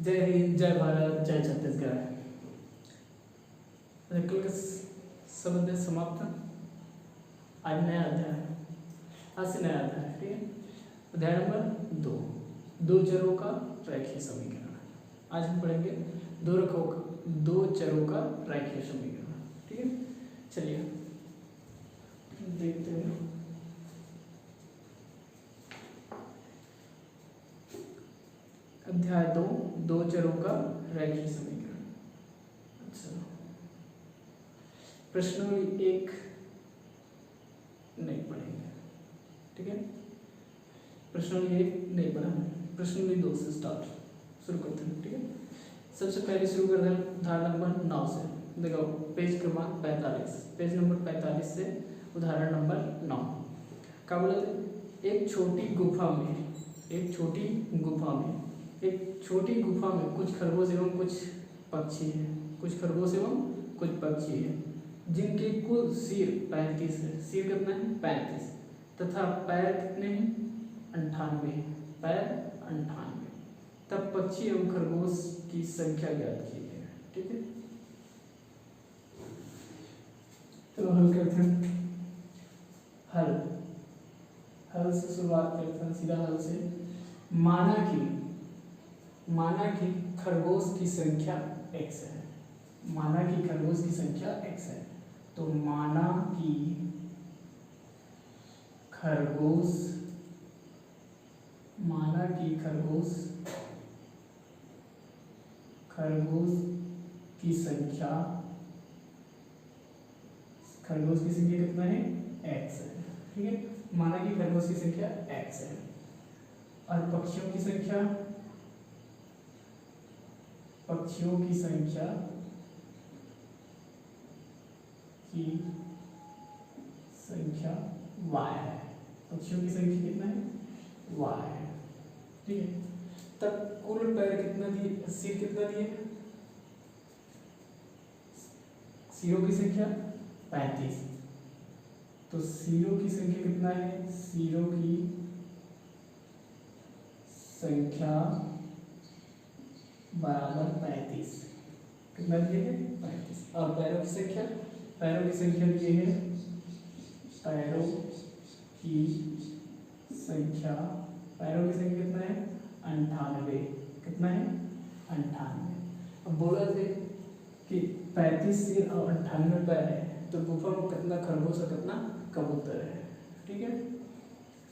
जय हिंद, जय भारत, जय छत्तीसगढ़। कल का सब अध्याय समाप्त। आज नया अध्याय, आज से नया अध्याय। ठीक है, अध्याय नंबर 2, दो चरों का रैखिक समीकरण। आज हम पढ़ेंगे दो चरों का रैखिक समीकरण। ठीक है, चलिए देखते हैं। अध्याय 2, दो चरों का रैखिक समीकरण। अच्छा, प्रश्नावली 1 नहीं पढ़ेंगे। ठीक है, प्रश्नावली 1 नहीं पढ़ा, प्रश्नावली 2 से स्टार्ट शुरू करते हैं। ठीक है, सबसे पहले शुरू करते हैं उदाहरण नंबर 9 से। देखो पेज क्रमांक 45, पेज नंबर 45 से उदाहरण नंबर 9। क्या बोला था? एक छोटी गुफा में कुछ खरगोश एवं कुछ पक्षी हैं, जिनके कुल सिर 35 है। सिर कितना है? 35, तथा पैर कितने हैं? 98, पैर 98। तब पक्षी एवं खरगोश की संख्या ज्ञात कीजिए। ठीक है, तो हल करते हैं। हल से शुरुआत करते हैं, सीधा हल से। माना कि खरगोश की संख्या x है। माना कि खरगोश की संख्या x है, तो माना कि खरगोश की संख्या कितना है? x है। ठीक है, माना कि खरगोश की संख्या x है। और पक्षियों की संख्या y है। पक्षियों की संख्या कितना है? y है। ठीक है, तब कुल पैर कितना दिए? सिर कितना दिए? सिरों की संख्या 35, तो सिरों की संख्या कितना है? सिरों की संख्या बराबर 35। कितना दिए है? 35। और पैरों की संख्या दिए है। पैरों की संख्या कितना है? 98। कितना है? 98। अब बोला थे कि 35 सिर और 98 पैर है, तो गुफा में कितना खरगोश और कितना कबूतर है। ठीक है,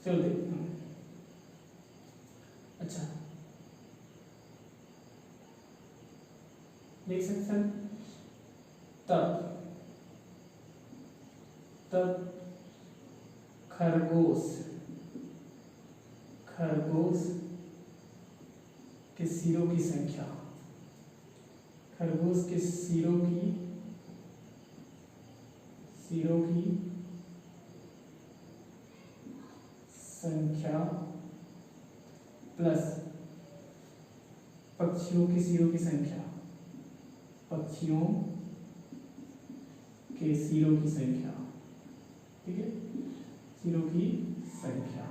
चलो देखते हैं। अच्छा, देख सकते हैं। तब खरगोश के सिरों की संख्या प्लस पक्षियों के सिरों की संख्या ठीक है, सिरों की संख्या,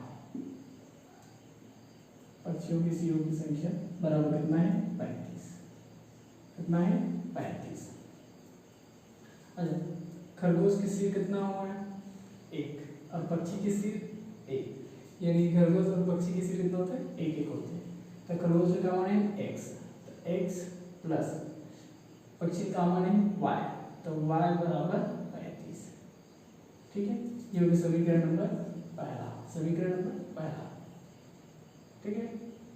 पक्षियों के सिरों की संख्या बराबर कितना है? 35। कितना है? 35। अच्छा, खरगोश के सिर कितना हुआ है? 1, और पक्षी के सिर 1, यानी खरगोश और पक्षी के सिर कितना होता है? 1 होते हैं। तो खरगोश का मान है x, तो x प्लस पक्षी का मान है y, तो y बराबर 35। ठीक है, ये होगी समीकरण नंबर पहला। ठीक है,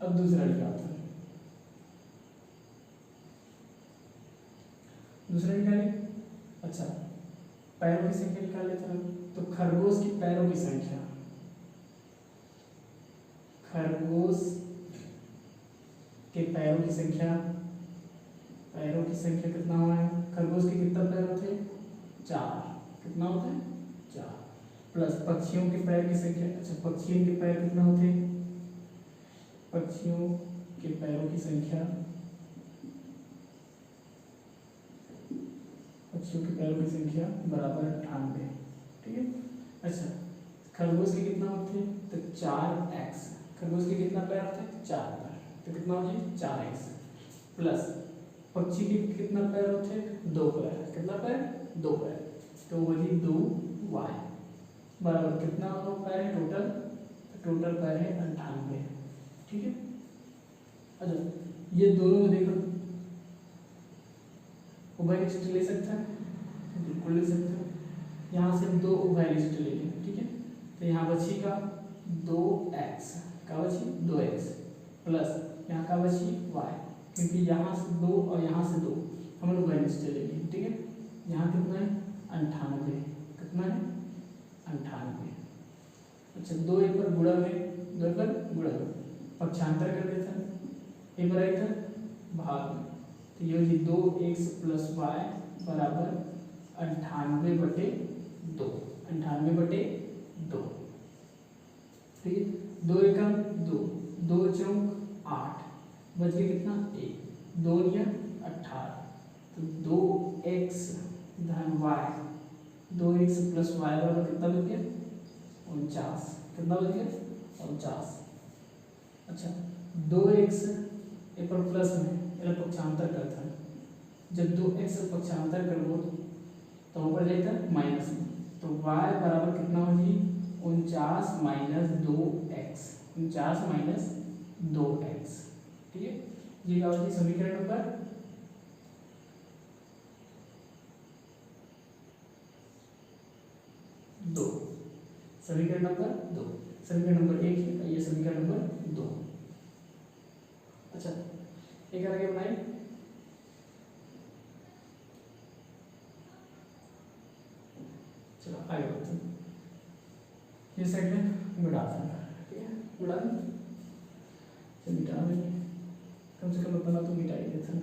अब दूसरा निकालते हैं। अच्छा, पैरों की संख्या निकाल लेते हैं। तो खरगोश की पैरों की संख्या कितना हुआ है? खरगोश के कितना पैर होते हैं? 4। कितना होता है? 4, प्लस पक्षियों के पैर की संख्या। अच्छा, पक्षियों के पैर कितना होते हैं? पक्षियों के पैरों की संख्या बराबर 98। ठीक है, अच्छा, खरगोश के कितना होते हैं? तो 4x। खरगोश के कितना पैर होते हैं? 4 पैर, तो कितना हो जाए? 4x प्लस पक्षी के कितना पैर होते हैं, 2 पैर, कितना पैर, 2 पैर, तो वही 2y बराबर कितना पैर है टोटल, टोटल पैर है 98। ठीक है। अच्छा ये दोनों में देखो उभयनिष्ठ ले सकते हैं, बिल्कुल ले सकते हैं। यहाँ से हम 2 उभयनिष्ठ ले लें। ठीक है, तो यहाँ बची का 2x, का बची 2x प्लस यहाँ का बची y, क्योंकि यहाँ से 2 और यहाँ से 2 हम लोग उभयनिष्ठ ले लेंगे। ठीक है, यहाँ कितना है 98, कितना है 98। अच्छा 2 एक पर गुणा में, 2 पर गुणा में पक्षांतर कर देता है, एक पर आई था भाग में, तो ये होगी 2x प्लस y बराबर 98/2, 98/2। ठीक है, 2 एकम 2, 2 चौक 8, बच गया कितना 1, 2 या 18, तो 2x धन y, 2x प्लस y बराबर कितना बच गया 49, कितना बच गया 49। अच्छा 2x एक पर प्लस में पक्षांतर करता है, जब 2x पक्षांतर करो तो ऊपर जाएगा माइनस में, तो y बराबर कितना हो जी 49 माइनस 2x, 49 माइनस 2x। ठीक है, ये क्या होती है समीकरण नंबर 2, समीकरण नंबर 2, समीकरण नंबर 1 है, ये समीकरण नंबर 2। अच्छा एक आगे बनाइए, चलो आगे बढ़ते हैं। ये साइड में मिटा देना, ठीक है, मिटा दें, चलो मिटा देंगे, कम से कम अपना तो मिटा ही देते हैं।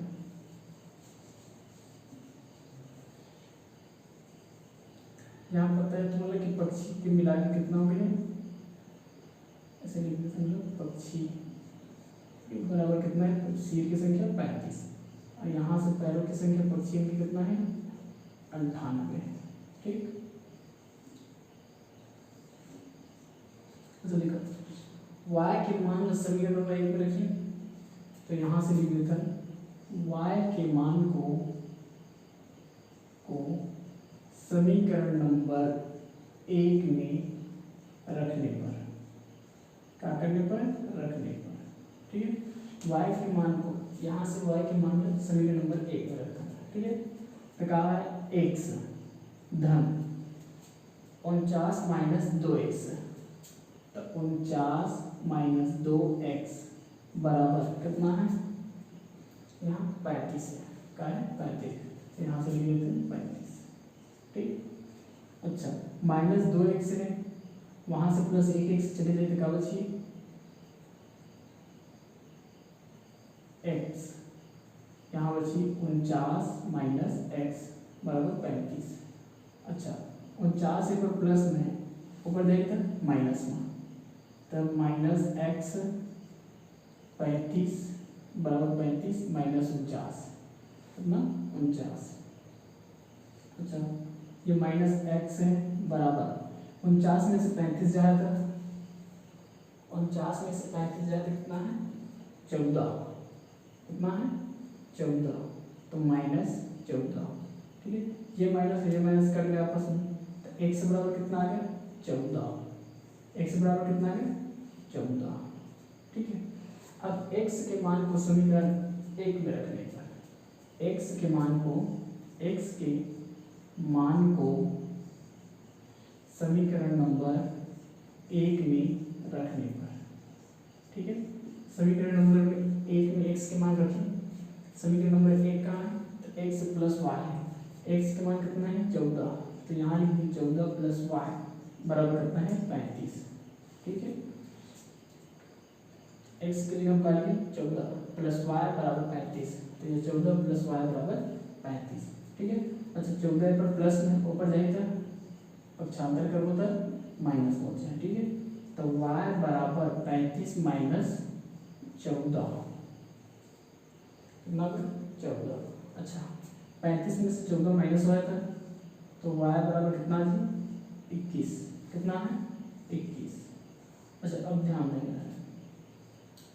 यहाँ पता है तुम्हारा कि पक्षी के मिला के कितना हो गया, ऐसे लिख देते हैं पक्षी बराबर कितना है, सिर की संख्या 35 और यहाँ से पैरों की संख्या पक्षियों की कितना है 98। ठीक, तो देखो y के मान समीकरण नंबर 1 में रखिए, तो यहाँ से लिख देता है y के मान को समीकरण नंबर 1 में रखने पर, क्या करने पर, रखने पर। ठीक है, y के मान को यहाँ से y के मान को समीकरण नंबर 1 में रखना है। ठीक है, तो कहा है x धन 49 माइनस 2x, तो 49 माइनस 2x बराबर कितना है, यहाँ 35 है, क्या है 35, यहाँ से लिख लेते हैं 35। ठीक, अच्छा माइनस 2x है, वहाँ से प्लस 1x चले जाए तो क्या बची x, यहाँ बची 49 माइनस x बराबर 35। अच्छा 49 एक प्लस में ऊपर जाएगा माइनस में, तब माइनस x 35 बराबर 35 माइनस 49, कितना 49। अच्छा ये माइनस x है बराबर 49 में से 35 जाएगा, 49 में से 35 जाएगा कितना है 14, कितना है 14, तो माइनस 14। ठीक है, ये माइनस कर लिया आपस में, तो x बराबर कितना आ गया 14, x बराबर कितना आ गया 14। ठीक है, अब x के मान को समीकरण 1 में रखने पर, x के मान को समीकरण नंबर 1 में रखने पर, ठीक है, समीकरण नंबर 1 में x के मान रखें, समीकरण नंबर 1 कहाँ है, तो x प्लस y है, x के मान कितना है 14, तो यहाँ लिख दी 14 प्लस y बराबर कितना है 35। ठीक है, x के लिए हम करेंगे 14 प्लस y बराबर 35, तो ये 14 प्लस y बराबर 35। ठीक है, अच्छा 14 पर प्लस में ऊपर जाए तो पक्षांतर करो तो माइनस हो जाए। ठीक है, तो y बराबर 35 माइनस 14, कितना 14। अच्छा 35 में से 14 माइनस हुआ था, तो y बराबर कितना जी 21, कितना है 21। अच्छा अब ध्यान देना है,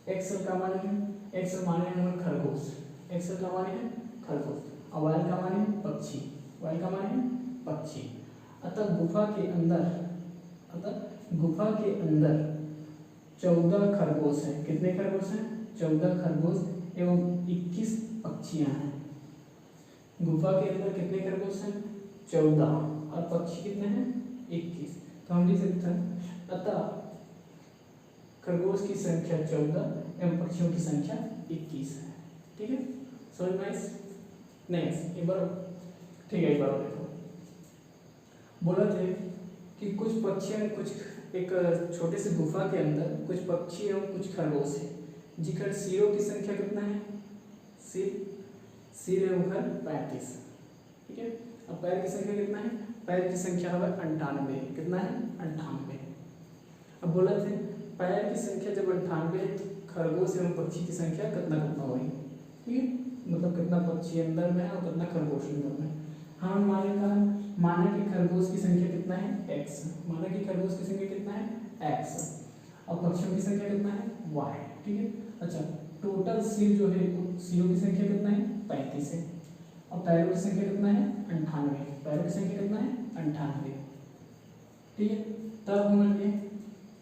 एक्स का मान है, एक्स मान है खरगोश, एक्सल का माने है खरगोश और वायल का माने है पक्षी, वायल का माने है पक्षी। अतः गुफा के अंदर 14 खरगोश हैं। कितने खरगोश हैं? 14 खरगोश एवं 21 पक्षियां हैं। गुफा के अंदर कितने खरगोश हैं? 14 और पक्षी कितने हैं? 21। तो हम लिख सकते हैं अतः खरगोश की संख्या 14 एवं पक्षियों की संख्या 21 है। ठीक है, समझ में आइस? नेक्स्ट एक बार ठीक है, एक बार देखो, बोला थे कि कुछ पक्षियां, कुछ एक छोटे से गुफा के अंदर कुछ पक्षी एवं कुछ खरगोश है जिनका सिरों की संख्या कितना है? सिर एवं घर 35। ठीक है, अब पैर की संख्या कितना है? पैर की संख्या है 98। कितना है? 98। अब बोला थे पैर की संख्या जब 98 तो खरगोश एवं पक्षी की संख्या कितना कितना होगी? ठीक है, मतलब कितना पक्षी अंदर में है और कितना खरगोश अंदर में। हाँ, माना कि खरगोश की संख्या कितना है? x। माना कि खरगोश की संख्या कितना है? x और पक्षियों की संख्या कितना है? y। ठीक है, अच्छा टोटल सिर जो है, सिरों की संख्या कितना है? 35 है और पैरों की संख्या कितना है? 98। पैरों की संख्या कितना है? 98। ठीक है, तब मान लिए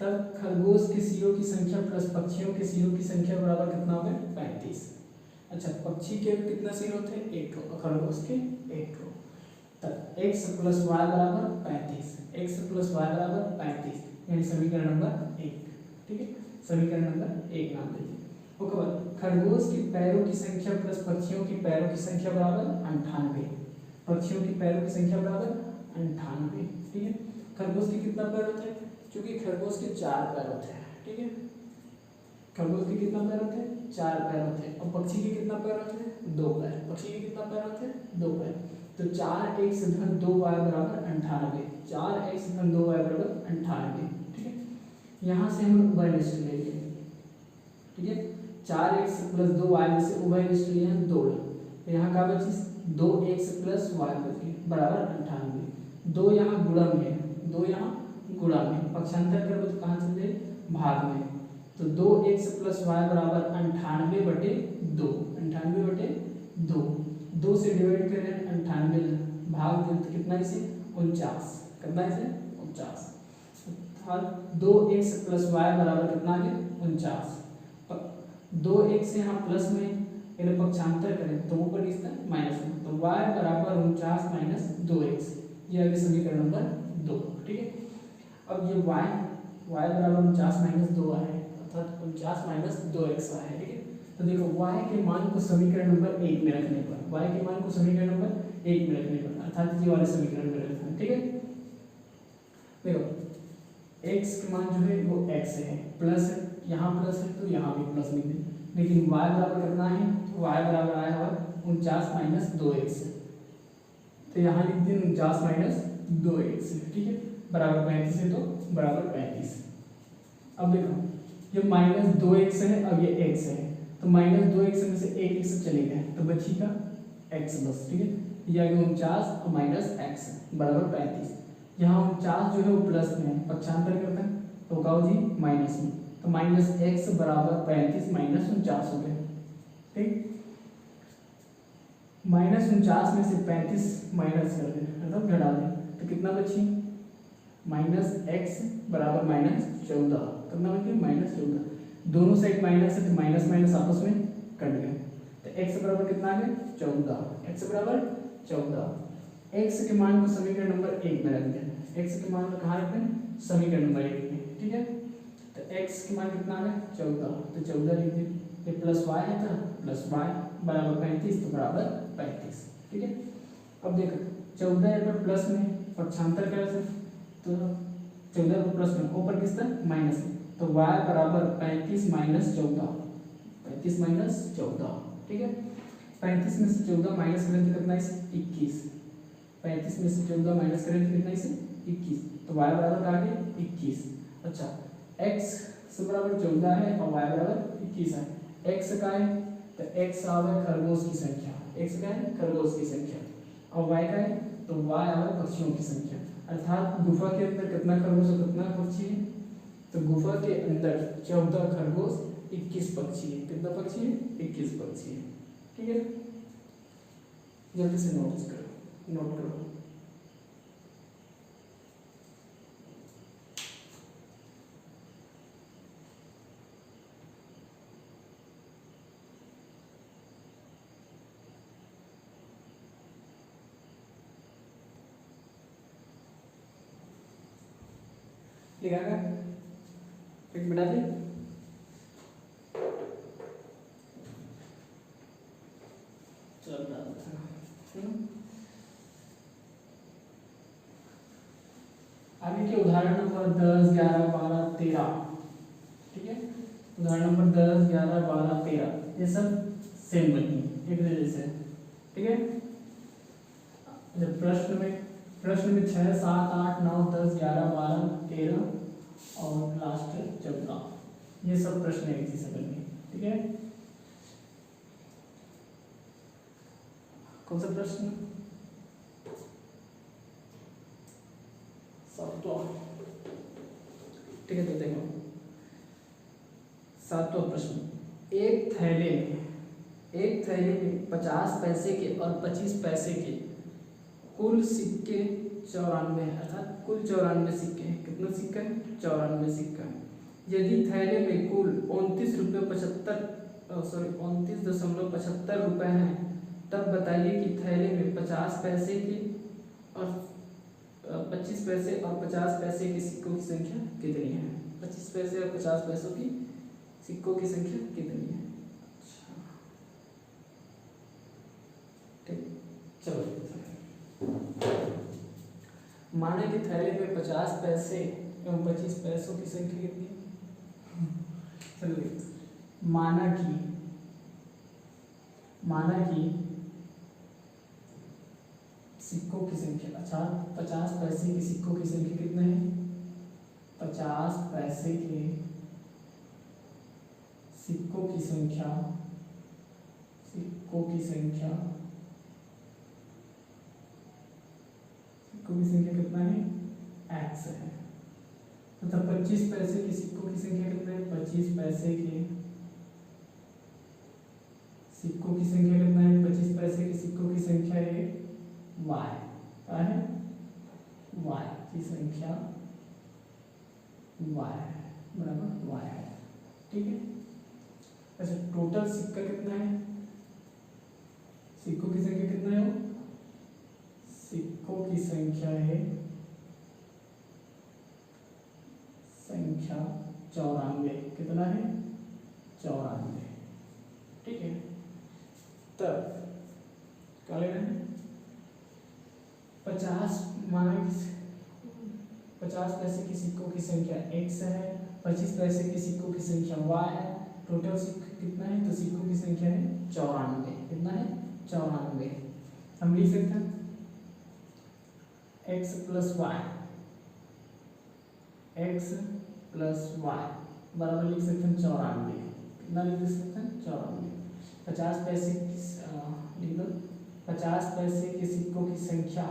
तब खरगोश के सिरों की संख्या प्लस पक्षियों के सिरों की संख्या बराबर कितना हो गया? 35। अच्छा, पक्षी के कितना सिर होते हैं? 1 और खरगोश के 1। तब x प्लस वाई बराबर 35। x प्लस वाई बराबर 35 यानी समीकरण नंबर 1। ठीक है, समीकरण नंबर 1 नाम दीजिए। ओके बाद खरगोश की पैरों की संख्या प्लस पक्षियों की पैरों की संख्या बराबर 98। पक्षियों की पैरों की संख्या बराबर 98। ठीक है, खरगोश के कितना पैर होते हैं? क्योंकि खरगोश के 4 पैर होते हैं। ठीक है, खरगोश के कितना पैर होते हैं? 4 पैर होते हैं। और पक्षी के कितना पैर होते हैं? 2 पैर। पक्षी के कितना पैर होते हैं? 2 पैर। तो 4x धन 2y बराबर 98। 4x धन 2y बराबर 98। ठीक है, यहाँ से हम उभय निश्चय ले लिए। ठीक है, 4x प्लस 2y में से उभय निश्चय लिए हैं 2। तो यहाँ का बची 2x प्लस y बची बराबर 98। 2 यहाँ गुणा में है, 2 यहाँ गुणा में, पक्षांतर करो तो कहाँ चले? भाग में। तो 2x प्लस y बराबर 98/2। 98/2। 2 से डिवाइड करें 98 भाग दें तो कितना इसे? 49। कितना इसे? 49। अर्थात 2x प्लस y बराबर कितना आ गया? 49। 2x यहाँ प्लस में यदि पक्षांतर करें तो ऊपर किसका? माइनस में। तो y बराबर 49 माइनस 2x, ये आ गया समीकरण नंबर 2। ठीक है, अब ये y बराबर 49 माइनस 2 है, अर्थात 49 माइनस 2x है। ठीक है, तो देखो y के मान को समीकरण नंबर 1 में रखने पर, y के मान को समीकरण नंबर 1 में रखने पर अर्थात ये वाले समीकरण में रखना है। ठीक है, देखो x के मान जो है वो x है, प्लस है, यहाँ प्लस है तो यहाँ भी प्लस लिख दें। लेकिन y बराबर कितना है? तो y बराबर आया हुआ 49 माइनस 2x, तो यहाँ लिख दें 49 माइनस 2x। ठीक है, बराबर 35 है तो बराबर 35। अब देखो ये माइनस 2x है और ये x है, तो माइनस 2x में से एक x चले गए तो बची का x बस। ठीक है, ये आ गया 49 और माइनस x बराबर 35। यहाँ 49 जो है वो प्लस में है, पक्षांतर करते हैं तो का जी माइनस में, तो माइनस x बराबर 35 माइनस 49 हो गया। ठीक, माइनस 49 में से 35 माइनस कर दें मतलब घटा दें तो कितना बची? माइनस x बराबर माइनस 14। कितना बच गया? माइनस 14। दोनों साइड माइनस है तो माइनस माइनस आपस में कट गए, तो x बराबर कितना आ गया? 14। x बराबर 14। x के मान को समीकरण नंबर 1 में रख दें। x के मान को कहाँ रखें? समीकरण नंबर 1 में। ठीक है, तो x के मान कितना आ गया? 14, तो 14 लिख दें। ये प्लस y है तो प्लस y बराबर 35 तो बराबर 35। ठीक है, अब देखो 14 पर प्लस में पक्षांतर कर से तो 14 पर प्लस में ऊपर किस तरह माइनस है, तो y बराबर 35 माइनस 14। 35 माइनस 14। ठीक है, 35 में से 14 माइनस करें तो कितना इसे? 21। 35 में से 14 माइनस करें तो कितना इसे? 21, तो y बराबर क्या आ गया? 21। अच्छा, x से बराबर 14 है और y बराबर 21 है। x का है तो x आवे खरगोश की संख्या, x का है खरगोश की संख्या, और y का है तो y आवे पक्षियों की संख्या। अर्थात गुफा के अंदर कितना खरगोश और कितना पक्षी है? तो गुफा के अंदर 14 खरगोश 21 पक्षी है। कितना पक्षी है? 21 पक्षी है। ठीक है, जल्दी से नोट करो। लिखा गया, एक मिटा दे। चल आगे के उदाहरण नंबर 10, 11, 12, 13, ठीक है। उदाहरण नंबर 10, 11, 12, 13 ये सब सेम बनी एक जैसे, ठीक है। जब प्रश्न में 6, 7, 8, 9, 10, 11, 12, 13 और लास्ट 14 ये सब प्रश्न एक जैसे बनेंगे, ठीक है। कौन सा प्रश्न? सातवां, ठीक है। तो देखो सातवां प्रश्न, एक थैले में 50 पैसे के और 25 पैसे के कुल सिक्के 94 अर्थात कुल 94 सिक्के हैं। कितना सिक्का है? 94 सिक्का है। यदि थैले में कुल 29.75 रुपए हैं, तब बताइए कि थैले में 50 पैसे की और 25 पैसे और 50 पैसे के सिक्कों की संख्या कितनी है? 25 पैसे और 50 पैसों की सिक्कों की संख्या कितनी है? अच्छा, ठीक, चलो माने कि थैले में 50 पैसे एवं 25 पैसों की संख्या कितनी है? चलो माना कि सिक्कों की संख्या, अच्छा 50 पैसे के सिक्कों की संख्या कितने हैं? 50 पैसे के सिक्कों की संख्या कितना है? x है। तथा 25 पैसे के सिक्कों की संख्या कितना है? 25 पैसे के सिक्कों की संख्या कितना है? 25 पैसे के सिक्कों की संख्या है y, क्या है? y की संख्या y बराबर y है, ठीक है। अच्छा टोटल सिक्का कितना है? सिक्कों की संख्या कितना है? सिक्कों की संख्या है 94। कितना है? 94, ठीक है। तब क्या लेना है? 50 माना कि 50 पैसे की सिक्कों की संख्या x है, 25 पैसे की सिक्कों की संख्या y है, टोटल सिक्का कितना है? तो सिक्कों की संख्या है 94। कितना है? 94। हम लिख सकते हैं x प्लस y बराबर लिख सकते हैं 94। कितना लिख सकते हैं? 94। 50 पैसे की लिख दो, 50 पैसे के सिक्कों की संख्या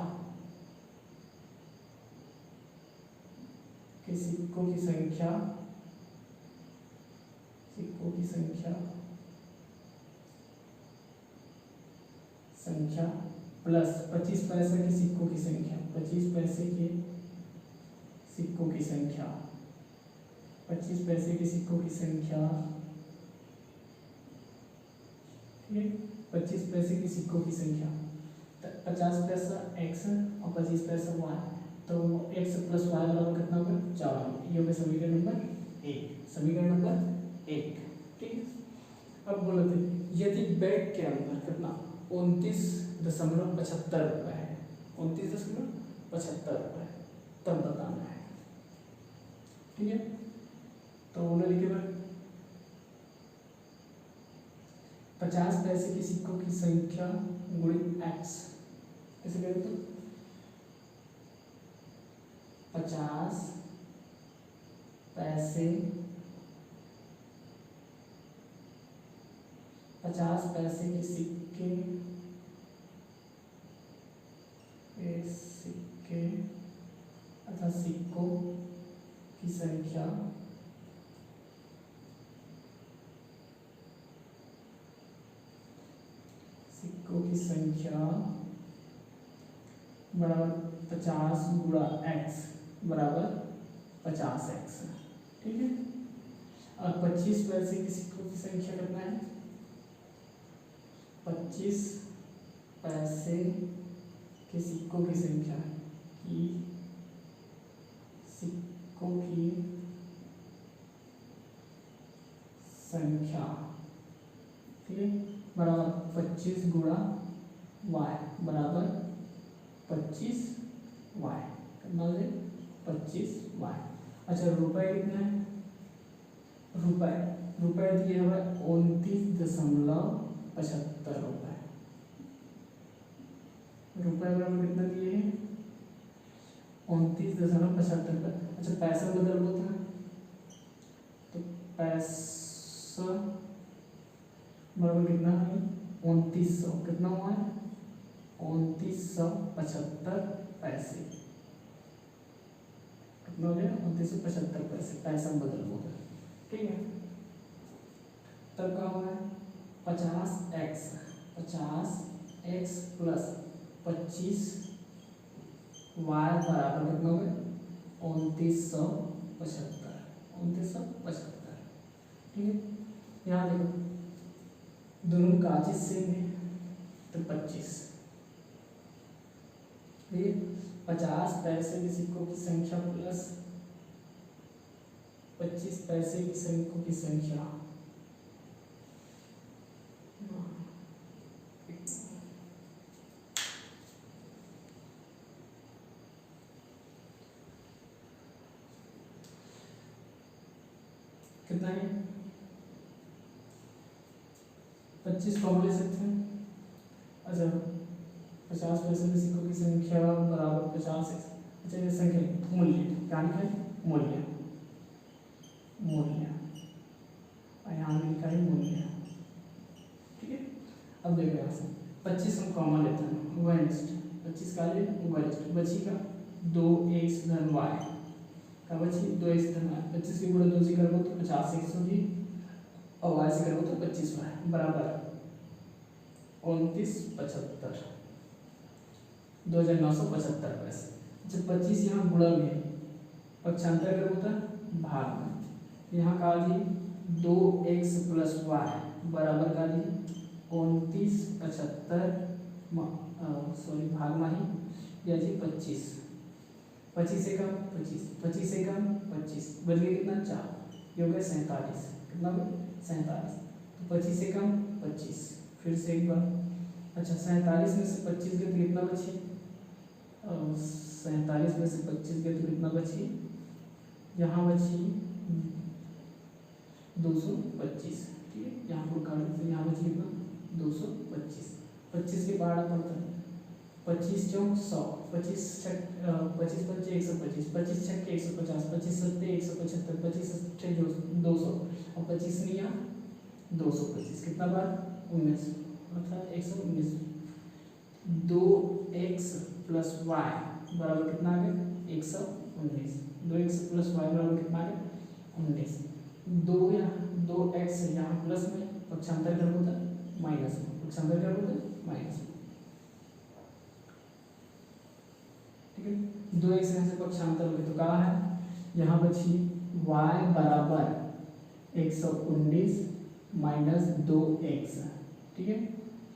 प्लस 25 पैसे के सिक्कों की संख्या, 25 पैसे के सिक्कों की संख्या, 25 पैसे के सिक्कों की संख्या, ठीक है। 25 पैसे की सिक्कों की संख्या 50 पैसा x और 25 पैसा y, तो x प्लस y बराबर कितना होगा? 94। ये होगा समीकरण नंबर 1। ठीक है। अब बोले थे यदि बैग के अंदर कितना 29.75 रुपये है, 29.75 रुपये, तब बताना है, ठीक है। तो उन्हें लिखे 50 पैसे के सिक्कों की संख्या गुणित x, ऐसे करें तो 50 पैसे के सिक्के अथवा सिक्कों की संख्या सिक्कों की संख्या बराबर 50 गुणा x बराबर 50x, ठीक है। और 25 पैसे के सिक्कों की संख्या कितना है? 25 पैसे के सिक्कों की संख्या ठीक है, बराबर 25 गुणा y बराबर 25y, कितना हो जाए 25y। अच्छा रुपए कितना है? रुपए दिए हुए 29.75 रुपए। रुपए बराबर कितना दिए हैं? 29.75 रुपये। अच्छा पैसा बदल होता है तो पैसा बराबर कितना है? 2900, कितना हुआ है? 2975 पैसे, कितना हो जाएगा? 2975 पैसे पैसा बदल होता है, ठीक है। तब क्या हुआ है? 50x प्लस 25y बराबर कितना हो गया? 2975, ठीक है। यहाँ देखो दोनों का चीज सेम है तो 25, ठीक है। 50 पैसे के सिक्कों की संख्या प्लस 25 पैसे की सिक्कों की संख्या, कितना है? 25 कॉमन ले सकते हैं। अच्छा 50 पैसे के सिक्कों की संख्या बराबर 50x। अच्छा ये संख्या मूल्य क्या लिखा है? मूल्य और यहाँ में लिखा है मूल्य, ठीक है। अब देखो यहाँ से 25 हम कॉमन लेते हैं, 25 का ले बची का 2x धन y का बची 2x धन y। 25 के गुणा 2 से करोगे तो 50x होगी और y से करोगे तो 25y बराबर 2975, 2975 पैसे। जब 25 यहाँ गुणा में पक्षांतर करोगे तो भाग में, यहाँ का जी 2x प्लस y बराबर का जी 2975 भाग माही या जी 25 से कम 25 बच गया कितना? 4, ये हो गया 47, कितना हो गया? 47। तो 25 से कम 25, फिर से एक बार। अच्छा 47 में से 25 गए तो कितना बची? 47 में से 25 गए तो कितना बची? यहाँ बची 225, ठीक है। यहाँ पर काट तो यहाँ बची कितना? 225। 25 के बाहर पड़ता है 25 चौक 100, 25 छक 25 पंचे 125, 25 छक 150, 25 सत्ते 175, 25 अट्ठे 200 और 25 निया 225, कितना बार? 19, अर्थात 119। 2x प्लस वाई बराबर कितना आ गया? 119। 2x प्लस वाई बराबर कितना आ गया? 19। 2x यहाँ प्लस में पक्षांतर कर होता है माइनस में, पक्षांतर कर होता है माइनस में, ठीक है। 2x यहाँ से पक्षांतर हो गया तो कहा है यहाँ बची y बराबर 119 माइनस 2x, ठीक है।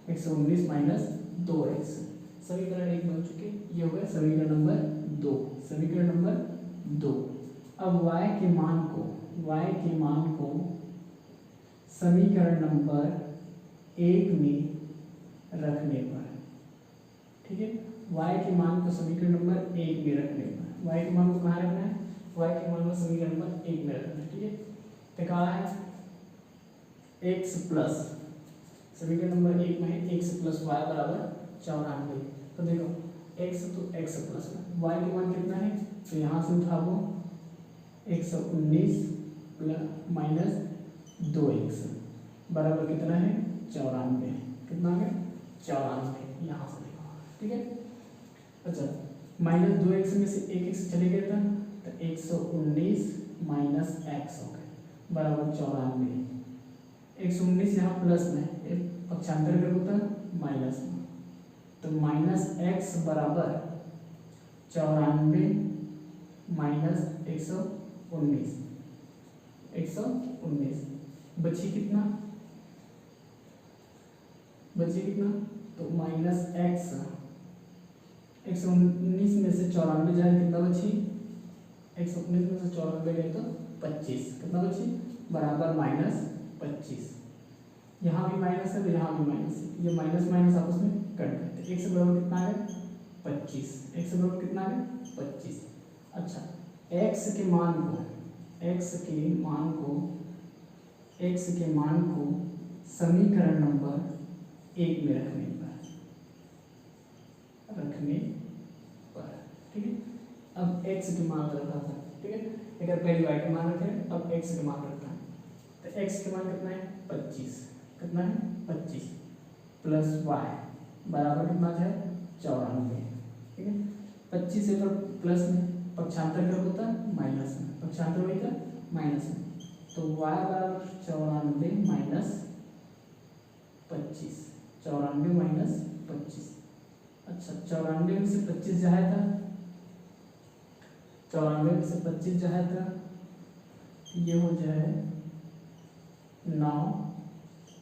119 माइनस 2x, समीकरण 1 बन चुके। ये हो गया समीकरण नंबर 2, समीकरण नंबर 2। अब y के मान को समीकरण नंबर 1 में रखने पर, ठीक है। y के मान को समीकरण नंबर 1 में रखने पर, y के मान को कहाँ रखना है? y के मान को समीकरण नंबर 1 में रखना है, ठीक है। तो कहा है x प्लस समीकरण नंबर 1 में है x प्लस वाई बराबर 94। तो देखो x तो x प्लस y के मान कितना है? तो यहाँ से उठा वो 119 माइनस 2x बराबर कितना है? 94, कितना है? 94, यहाँ से देखो, ठीक है। अच्छा माइनस 2x में से 1x चले गए था तो 119 माइनस x हो गए बराबर 94। 119 यहाँ प्लस में पक्षांतर कर होता माइनस में, तो माइनस एक्स बराबर 94 माइनस 119, 119 बची कितना, तो माइनस एक्स 119 में से 94 जाए कितना बची, 119 में से 94 गए तो 25, कितना बची बराबर माइनस 25। यहाँ भी माइनस है तो यहाँ भी माइनस है, ये माइनस माइनस आपस में कट करते, x बराबर कितना आ गया 25, x बराबर कितना आ गया 25। अच्छा x के मान को समीकरण नंबर 1 में रखने पर, ठीक है। अब x के मान रखा था, ठीक है, अगर पहले y के मान रखे अब x के मान रखना है, तो x के मान कितना है 25, कितना है 25 प्लस y बराबर कितना है 94, ठीक है। 25 से पर प्लस में पक्षांतर कर होता माइनस में, पक्षांतर वही था माइनस में, तो y बराबर 94 माइनस 25, 94 माइनस 25। अच्छा 94 में से 25 जाए था, 94 में से 25 जाए था, ये हो जाए 9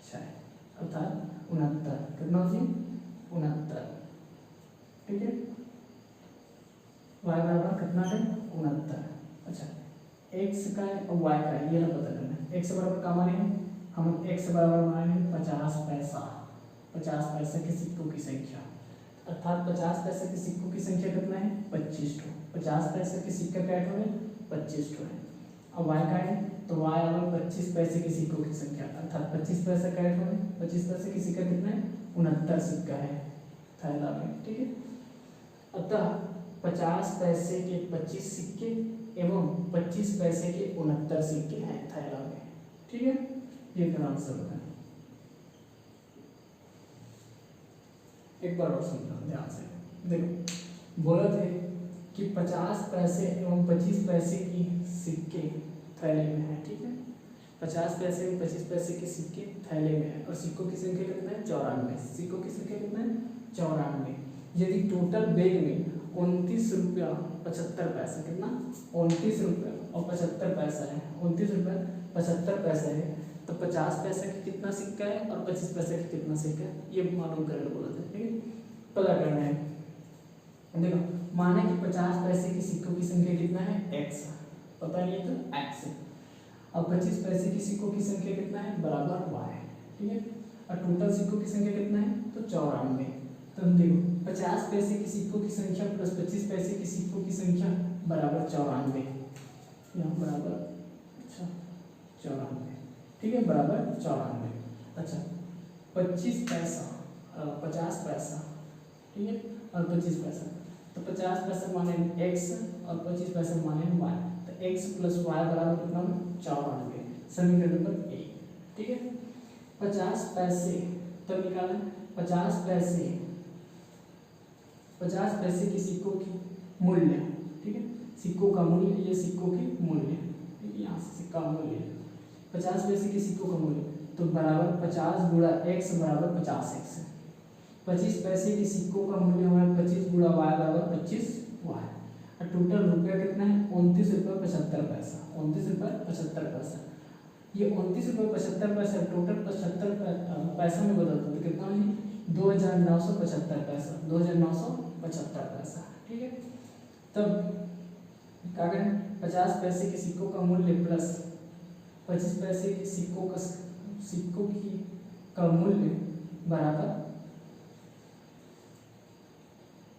6 अर्थात 69, कितना होती 69, ठीक है। y बराबर कितना है 69। अच्छा x का और y का ये ना पता करना है, x बराबर का माने हम x बराबर माने 50 पैसा, 50 पैसे के सिक्कों की संख्या, अर्थात 50 पैसे के सिक्कों की संख्या कितना है 25 ठो, 50 पैसे के सिक्के कैट हो 25 ठो है। अब y का है तो y बराबर 25 पैसे के सिक्कों की संख्या, अर्थात 25 पैसे कैट हो 25 पैसे की सिक्का कितना है 69 सिक्का है थैला में, ठीक है। अतः 50 पैसे के 25 सिक्के एवं 25 पैसे के 69 सिक्के हैं थैला में, ठीक है। ये मेरा आंसर होगा। एक बार और समझो ध्यान से, देखो बोला थे कि 50 पैसे एवं 25 पैसे की सिक्के थैले में है, ठीक है। 50 पैसे एवं 25 पैसे के सिक्के थैले में है और सिक्कों की संख्या कितना है 94, सिक्कों की संख्या कितना है 94। यदि टोटल बैग में 29 रुपया 75 पैसा, कितना 29 रुपया और 75 पैसा है, 29 रुपया 75 पैसा है, तो 50 पैसे का कितना सिक्का है और 25 पैसे का कितना सिक्का है ये मालूम करने बोला था, ठीक है, पता करना है। देखो माने कि 50 पैसे के सिक्कों की संख्या कितना है x, पता नहीं है तो x है, और 25 पैसे की सिक्कों की संख्या कितना है बराबर y, ठीक है, और टोटल सिक्कों की संख्या कितना है तो 94। तो हम देखो 50 पैसे की सिक्कों की संख्या प्लस 25 पैसे की सिक्कों की संख्या बराबर 94, यहाँ बराबर अच्छा 94, ठीक है, बराबर 94। अच्छा 25 पैसा 50 पैसा, ठीक है, और 25 पैसा, तो 50 पैसा माने x और 25 पैसा माने y, तो x प्लस y बराबर कितना 94, समीकरण नंबर 1, ठीक है। 50 पैसे तो निकालें, 50 पैसे की सिक्कों की मूल्य, ठीक है, सिक्कों का मूल्य, ये सिक्कों की मूल्य, ठीक है, यहाँ से सिक्का मूल्य 50 पैसे के सिक्कों का मूल्य, तो बराबर 50 गुणा x बराबर 50x, 25 पैसे के सिक्कों का मूल्य हमारा 25 गुणा y बराबर 25y, और टोटल रुपया कितना है 29 रुपये 75 पैसा, 29 रुपये 75 पैसा। ये 29 रुपये 75 पैसा टोटल 75 पैसा में बदलता है तो कितना है 2975 पैसा, 2975 पैसा, ठीक है। तब क्या करें 50 पैसे के सिक्कों का मूल्य प्लस 25 पैसे के सिक्कों का मूल्य बराबर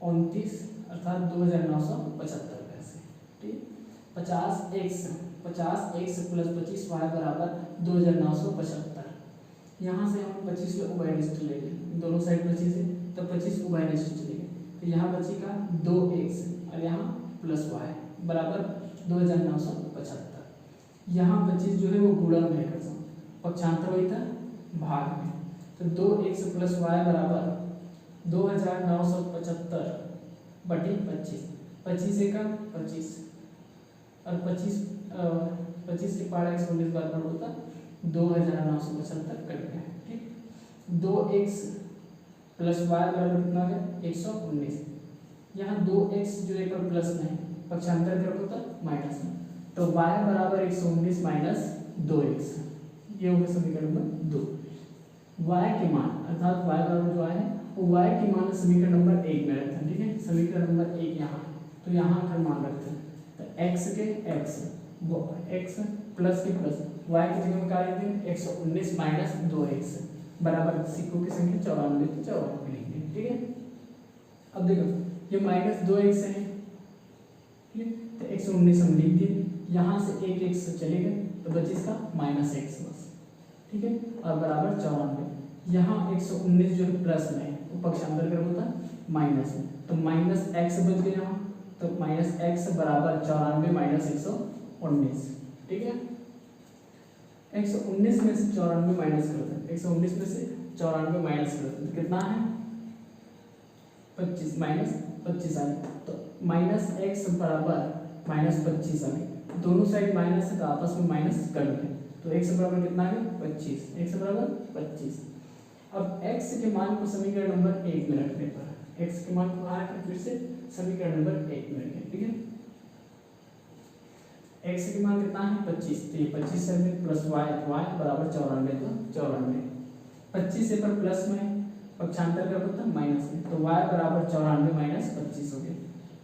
29 अर्थात 2975 पैसे, ठीक। 50x प्लस 25y बराबर 2975, यहाँ से हम 25 को उभयनिष्ठ लेंगे, दोनों साइड 25 है तो 25 उभयनिष्ठ लेंगे, तो यहाँ बचेगा 2x और यहाँ प्लस y बराबर 2975। यहाँ 25 जो है वो गुणन में कर सकते, पक्षांतर वही था भाग में, तो 2x प्लस y बराबर 2975 बटे 25, 25 का 25 और 25 के पारा 119 बार होता 2975 कट गया, ठीक। 2x प्लस वाई बराबर कितना आ गया 119। यहाँ 2x जो एक और प्लस में है, पक्षांतर करोगे तो माइनस में, तो y बराबर 119 माइनस 2x, ये होगा समीकरण नंबर 2। y के मान अर्थात y बराबर जो है वो y के मान समीकरण नंबर 1 में रखते हैं, ठीक है। समीकरण नंबर 1 यहाँ, तो यहाँ का मान रखते हैं, तो x के x प्लस के प्लस y की जगह में क्या लिख देंगे 119 माइनस 2x बराबर सिक्कों की संख्या 94, तो 94 लिख देंगे, ठीक है। अब देखो ये माइनस 2x है, ठीक है, तो 119 हम लिख दिए, यहाँ से एक x चलेगा तो बचे इसका माइनस x बस, ठीक है, और बराबर 94। यहाँ 119 जो है प्लस में है वो पक्षांतर कर होता है माइनस में, तो माइनस x बच गया यहाँ, तो माइनस x बराबर 94 माइनस 119, ठीक है। 119 में से 94 माइनस करते हैं, 119 में से 94 माइनस करते हैं, कितना है 25 माइनस 25 आ गया, तो माइनस x बराबर माइनस 25 आ गया, दोनों साइड माइनस है तो आपस में माइनस कर दें, तो x बराबर कितना है 25, x बराबर 25। अब x के मान को समीकरण नंबर 1 में रखने पर, x के मान को आकर फिर से समीकरण नंबर 1 में रखें, ठीक है। x के मान कितना है 25, तो ये 25 से प्लस y, y बराबर 94, तो 94, 25 से पर प्लस में पक्षांतर कर होता माइनस में, तो y बराबर 94 माइनस 25 हो गया,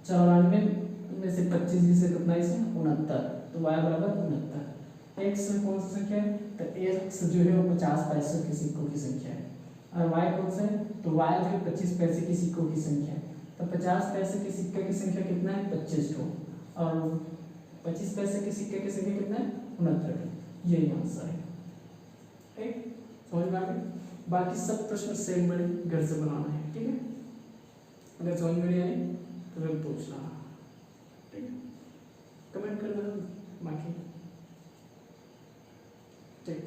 94 में से 25 से कितना इसे 69, तो y बराबर 69। x कौन सी संख्या है, तो x जो है वो 50 पैसे के सिक्कों की संख्या है, और y कौन सा है, तो y जो है 25 पैसे के सिक्कों की संख्या है, तो 50 पैसे के सिक्के की संख्या कितना है 25 ठो, और 25 पैसे के सिक्के की संख्या कितना है 69, यही आंसर है, ठीक, समझ में आ गया। बाकी सब प्रश्न सेम बड़े घर से बनाना है, ठीक है, अगर समझ में नहीं आए तो फिर पूछना, ठीक, कमेंट करना बाकी, ठीक।